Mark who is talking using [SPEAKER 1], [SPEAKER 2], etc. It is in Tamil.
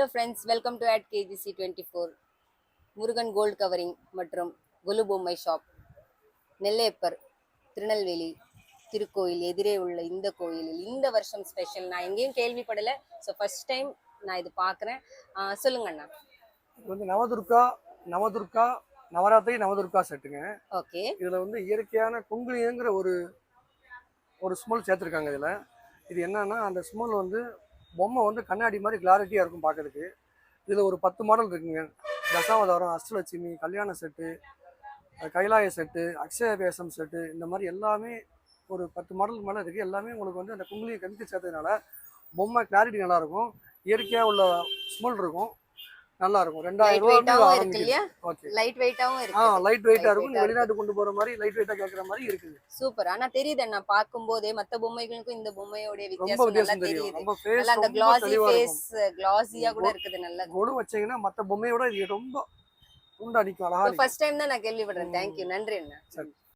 [SPEAKER 1] Hello friends, welcome to at KGC 24 Murugan gold covering மற்றும் கொலு பொம்மை ஷாப் நெல்லையப்பர் திருநெல்வேலி திருக்கோயில் எதிரே உள்ள இந்த கோயிலில் இந்த வருஷம் ஸ்பெஷல் நான் எங்கேயும் கேள்விப்படலை. ஸோ ஃபர்ஸ்ட் டைம் நான் இது பார்க்குறேன். சொல்லுங்க அண்ணா.
[SPEAKER 2] இது வந்து நவதுர்கா நவராத்திரி நவதுர்கா செட்டுங்க.
[SPEAKER 1] ஓகே.
[SPEAKER 2] இதில் வந்து இயற்கையான குங்குலிங்கிற ஒரு ஸ்மெல் சேர்த்துருக்காங்க. இதில் இது என்னன்னா, அந்த ஸ்மெல் வந்து பொம்மை வந்து கண்ணாடி மாதிரி கிளாரிட்டியாக இருக்கும் பார்க்கறதுக்கு. இதில் ஒரு 10 மாடல் இருக்குங்க. தசாவதாரம், அஷ்டலட்சுமி, கல்யாண செட்டு, கைலாய செட்டு, அக்ஷய வேஷம் செட்டு, இந்த மாதிரி எல்லாமே ஒரு 10 மாடல் மேலே இருக்குது. எல்லாமே உங்களுக்கு வந்து அந்த குங்குலியை கெமிக்கல் சேர்த்ததுனால பொம்மை கிளாரிட்டி நல்லாயிருக்கும், இயற்கையாக உள்ள ஸ்மெல் இருக்கும், நல்லா இருக்கும். 2000 ரூபா இருக்கு இல்லையா? ஓகே.
[SPEAKER 1] லைட் வெயிட்டாவும் இருக்கு.
[SPEAKER 2] லைட் வெயிட்டா இருக்கும். வெளிநாட்டு கொண்டு போற மாதிரி லைட் வெயிட்டா கேக்குற மாதிரி இருக்குது.
[SPEAKER 1] சூப்பர். ஆனா தெரியுது அண்ணா, பாக்கும்போதே மத்த பொம்மைகளுக்கும் இந்த பொம்மையோட
[SPEAKER 2] ரொம்ப
[SPEAKER 1] வித்தியாசம் நல்லா
[SPEAKER 2] தெரியும்.
[SPEAKER 1] தெரியுது.
[SPEAKER 2] ரொம்ப ஃபேஸ்
[SPEAKER 1] அந்த கிளாஸி ஃபேஸ் கிளாஸியா கூட இருக்குது. நல்லா
[SPEAKER 2] கொடு வச்சீங்கன்னா மத்த பொம்மையோட இது ரொம்ப உண்டா நிக்கும். அழகா.
[SPEAKER 1] ஃபர்ஸ்ட் டைம் தான் நான் கேள்விப்படுறேன். தேங்க் யூ, நன்றி அண்ணா.